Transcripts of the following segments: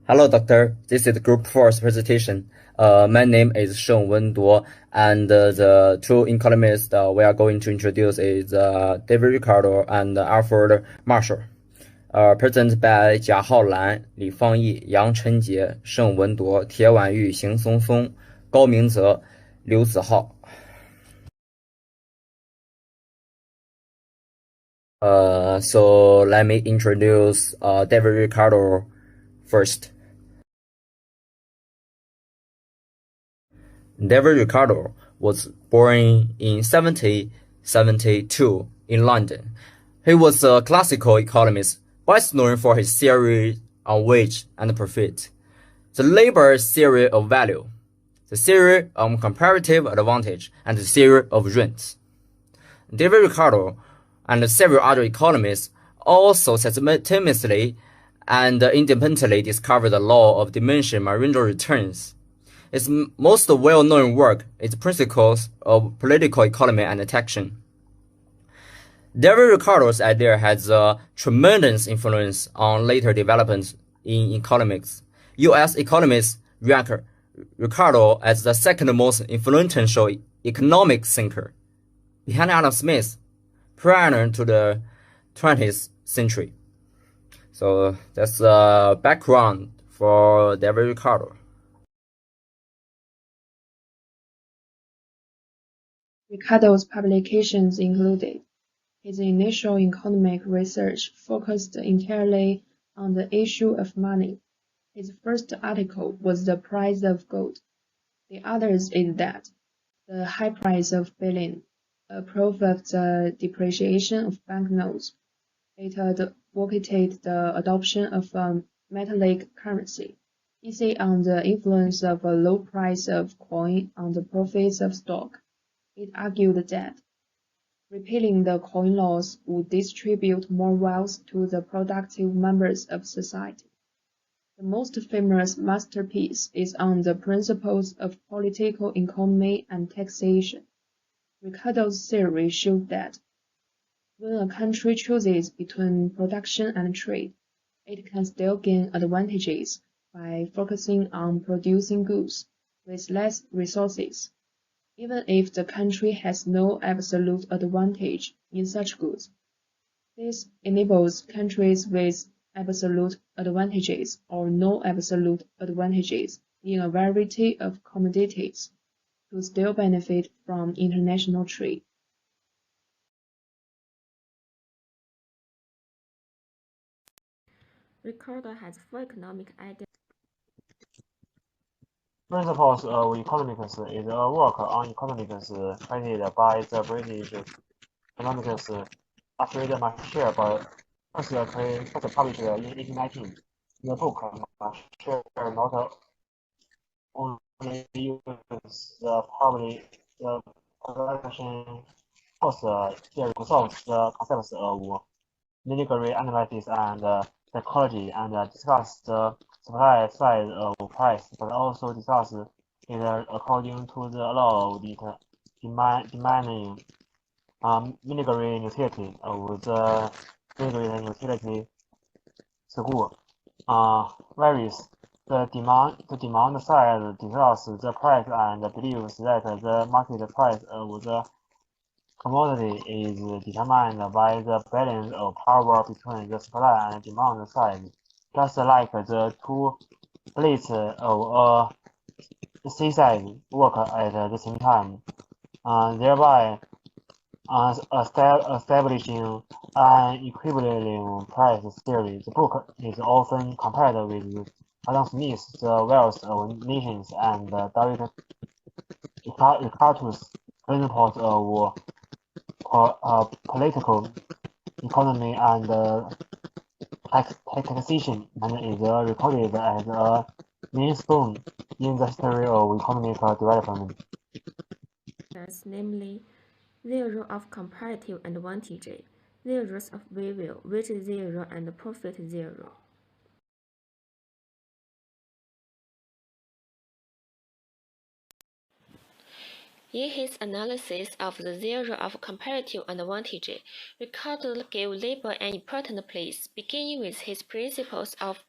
Hello, doctor. This is Group 4's presentation. My name is Sheng Wenduo, and the two economists we are going to introduce is David Ricardo and Alfred Marshall. Presented by 贾浩然、李方毅、杨晨杰、盛文铎、铁婉玉、邢松松、高明泽、刘子浩。So let me introduce David Ricardo first. David Ricardo was born in 1772 in London. He was a classical economist, best known for his theory on wage and profit, the labor theory of value, the theory of comparative advantage, and the theory of rent. David Ricardo and several other economists also systematically and independently discovered the law of diminishing marginal returns. Its most well-known work is Principles of Political Economy and Taxation. David Ricardo's idea has a tremendous influence on later developments in economics. U.S. economists rank Ricardo as the second most influential economic thinker, behind Adam Smith, prior to the 20th century. So that's the background for David Ricardo. Ricardo's publications included his initial economic research focused entirely on the issue of money. His first article was The Price of Gold. The others is that the high price of bullion, a proof of the depreciation of banknotes. It advocated the adoption of a metallic currency. Essay on the influence of a low price of coin on the profits of stock. It argued that repealing the coin laws would distribute more wealth to the productive members of society. The most famous masterpiece is on the principles of political economy and taxation. Ricardo's theory showed that when a country chooses between production and trade, it can still gain advantages by focusing on producing goods with less resources, even if the country has no absolute advantage in such goods. This enables countries with absolute advantages or no absolute advantages in a variety of commodities to still benefit from international trade. Ricardo has four economic ideas. Principles of Economics is a work on economics created by the British economists Alfred Marshall, but first published in 1819. The book Marshall not only uses the production cost theory to solve the concepts of military analysis and psychology and discuss the supply side of price, but also discuss it according to the law of demanding military utility of the military utility school. Varies the demand side discusses the price and believes that the market price of the commodity is determined by the balance of power between the supply and demand side, just like the two plates of a seaside work at the same time, thereby establishing an equilibrium price theory. The book is often compared with Adam Smith's The Wealth of Nations and David Ricardo's Principles of Political Economy and Taxation, and is recorded as a milestone in the history of economic development. Namely, zero of comparative advantage, zeros of value, wage zero, and profit zero. In his analysis of the zero of comparative advantage, Ricardo gave labor an important place, beginning with his principles of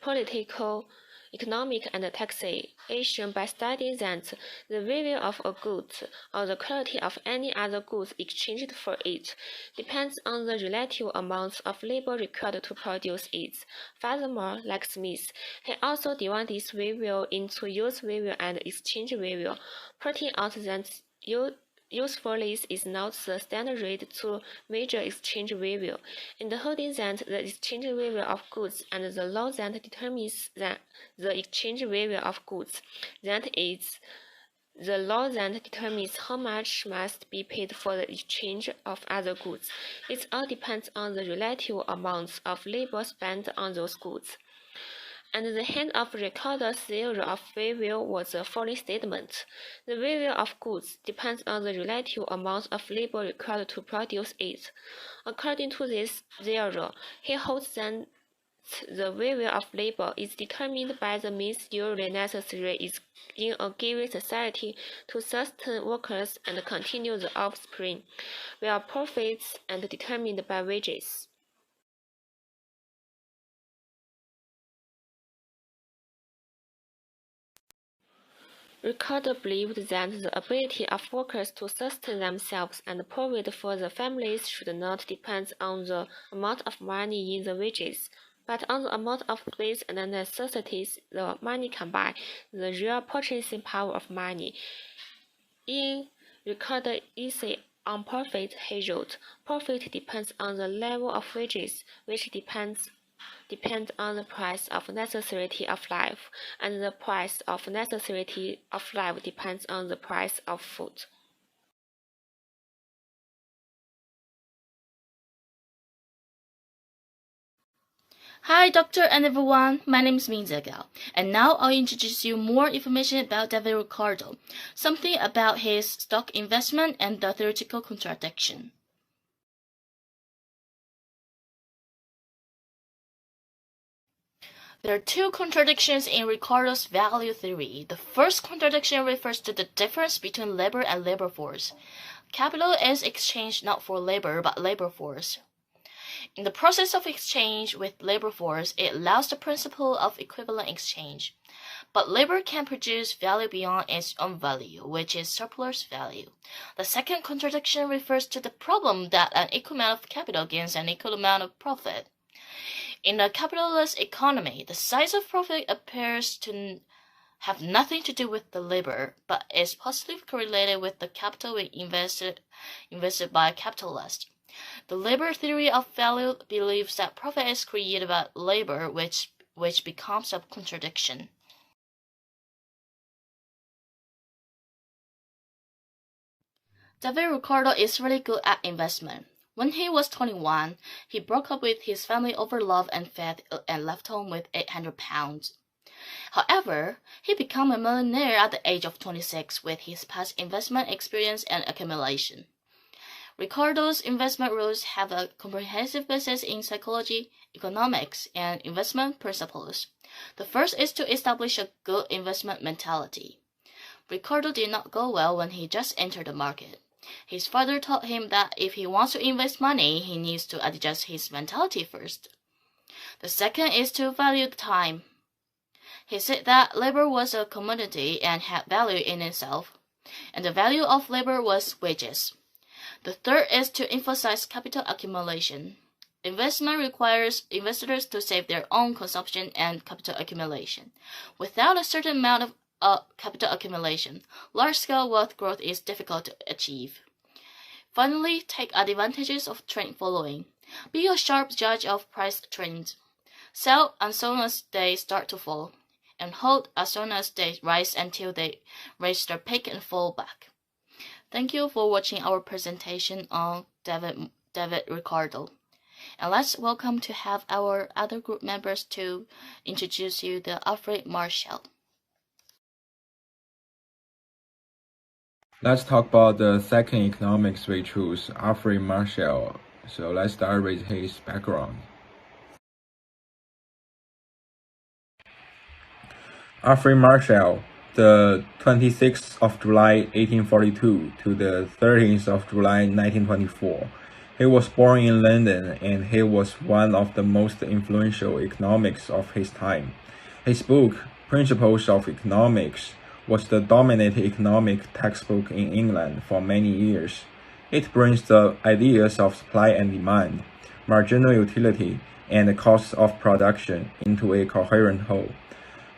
political, economic, and taxation by studying that the value of a good or the quality of any other goods exchanged for it depends on the relative amounts of labor required to produce it. Furthermore, like Smith, he also divided this value into use value and exchange value, pointing out that usefulness is not the standard rate to measure exchange value, and holding that the exchange value of goods and the law that determines the exchange value of goods, that is, the law that determines how much must be paid for the exchange of other goods. It all depends on the relative amounts of labor spent on those goods. And the hand of recorded theory of value was the following statement: the value of goods depends on the relative amount of labor required to produce it. According to this theory, he holds that the value of labor is determined by the means usually necessary in a given society to sustain workers and continue the offspring, while profits are determined by wages. Ricardo believed that the ability of workers to sustain themselves and provide for their families should not depend on the amount of money in the wages, but on the amount of goods and necessities the money can buy, the real purchasing power of money. In Ricardo's essay on profit, he wrote, "Profit depends on the level of wages, which depend on the price of necessity of life, and the price of necessity of life depends on the price of food." Hi, Doctor and everyone. My name is Minza Gao, and now I'll introduce you more information about David Ricardo, something about his stock investment and the theoretical contradiction. There are two contradictions in Ricardo's value theory. The first contradiction refers to the difference between labor and labor force. Capital is exchanged not for labor, but labor force. In the process of exchange with labor force, it allows the principle of equivalent exchange. But labor can produce value beyond its own value, which is surplus value. The second contradiction refers to the problem that an equal amount of capital gains an equal amount of profit. In a capitalist economy, the size of profit appears to have nothing to do with the labor, but is positively correlated with the capital invested by a capitalist. The labor theory of value believes that profit is created by labor, which becomes a contradiction. David Ricardo is really good at investment. When he was 21, he broke up with his family over love and faith and left home with 800 pounds. However, he became a millionaire at the age of 26 with his past investment experience and accumulation. Ricardo's investment rules have a comprehensive basis in psychology, economics, and investment principles. The first is to establish a good investment mentality. Ricardo did not go well when he just entered the market. His father taught him that if he wants to invest money, he needs to adjust his mentality first. The second is to value the time. He said that labor was a commodity and had value in itself, and the value of labor was wages. The third is to emphasize capital accumulation. Investment requires investors to save their own consumption and capital accumulation. Without a certain amount of capital accumulation, large-scale wealth growth is difficult to achieve. Finally, take advantages of trend following. Be a sharp judge of price trends. Sell as soon as they start to fall, and hold as soon as they rise until they reach their peak and fall back. Thank you for watching our presentation on David Ricardo. And let's welcome to have our other group members to introduce you to Alfred Marshall. Let's talk about the second economics we choose, Alfred Marshall. So let's start with his background. Alfred Marshall, the 26th of July 1842 to the 13th of July 1924, He was born in London, and he was one of the most influential economics of his time. His book, Principles of Economics, was the dominant economic textbook in England for many years. It brings the ideas of supply and demand, marginal utility, and the cost of production into a coherent whole.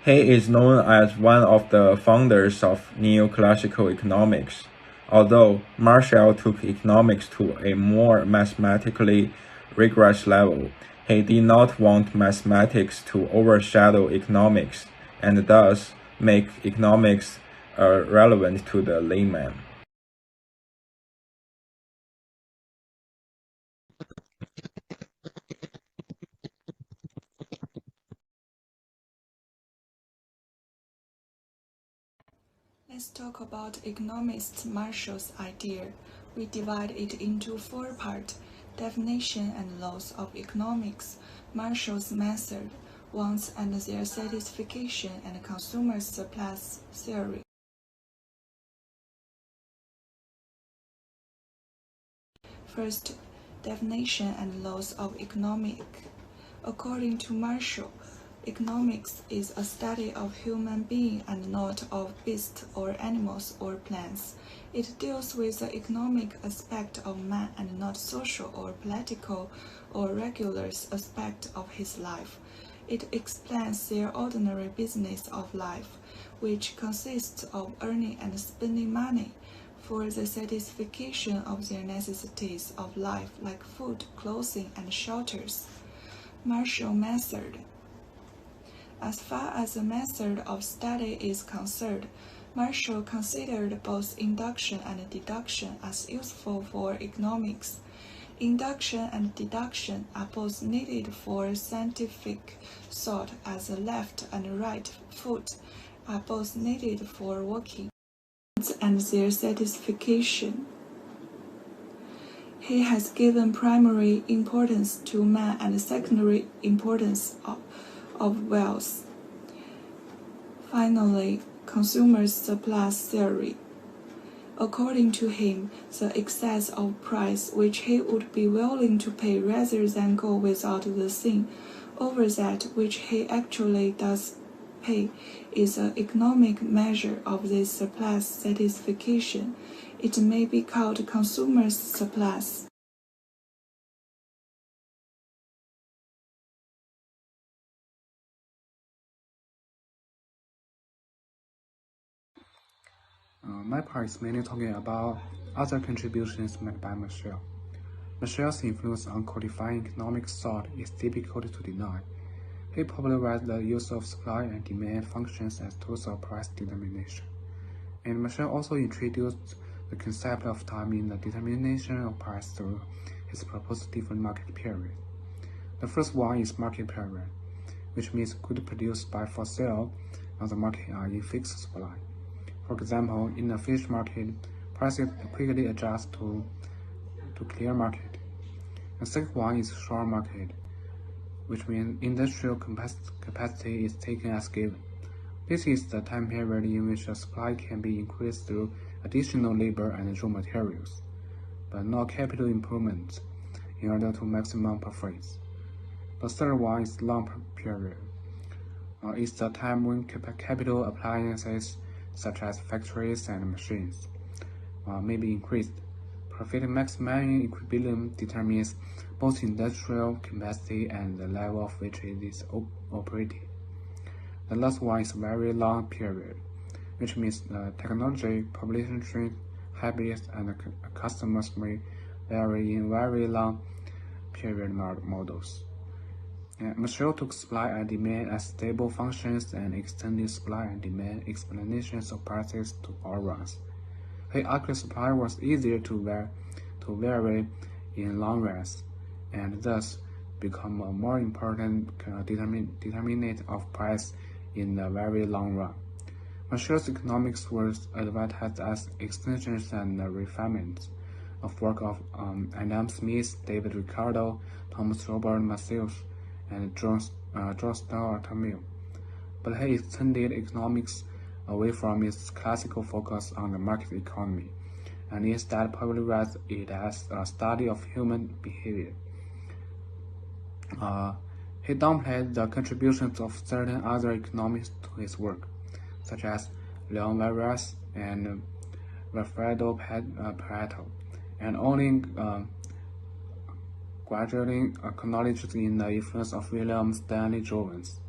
He is known as one of the founders of neoclassical economics. Although Marshall took economics to a more mathematically rigorous level, he did not want mathematics to overshadow economics and thus make economics relevant to the layman. Let's talk about economist Marshall's idea. We divide it into 4 parts: definition and laws of economics, Marshall's method, wants and their satisfaction, and consumer surplus theory. First, definition and laws of economics. According to Marshall, economics is a study of human beings and not of beasts or animals or plants. It deals with the economic aspect of man and not social or political or regular aspect of his life. It explains their ordinary business of life, which consists of earning and spending money for the satisfaction of their necessities of life like food, clothing, and shelters. Marshall method. As far as the method of study is concerned, Marshall considered both induction and deduction as useful for economics. Induction and deduction are both needed for scientific thought, as the left and right foot are both needed for walking and their satisfaction. He has given primary importance to man and secondary importance of wealth. Finally, consumer surplus theory. According to him, the excess of price which he would be willing to pay rather than go without the thing over that which he actually does pay is an economic measure of this surplus satisfaction. It may be called consumer surplus. My part is mainly talking about other contributions made by Marshall. Marshall's influence on codifying economic thought is difficult to deny. He popularized the use of supply and demand functions as tools of price determination. And Marshall also introduced the concept of time in the determination of price through his proposed different market periods. The first one is market period, which means goods produced for sale on the market are in fixed supply. For example, in a fish market, prices quickly adjust to clear market. The second one is short market, which means industrial capacity is taken as given. This is the time period in which the supply can be increased through additional labor and raw materials, but not capital improvements in order to maximum profits. The third one is long period. It's the time when capital appliances such as factories and machines may be increased. Profit maximizing equilibrium determines both industrial capacity and the level of which it is operating. The last one is very long period, which means technology, population trend, habits, and customers may vary in very long period models. Marshall took supply and demand as stable functions and extended supply and demand explanations of prices to all runs. He argued supply was easier to vary in long runs, and thus become a more important determinant of price in the very long run. Marshall's economics was advertised as extensions and refinements of work of Adam Smith, David Ricardo, Thomas Robert Malthus, and John Stuart Mill. But he extended economics away from its classical focus on the market economy and instead popularized it as a study of human behavior. He downplayed the contributions of certain other economists to his work, such as Leon Vargas and Wilfredo Pareto, and only gradually acknowledged in the influence of William Stanley Jevons.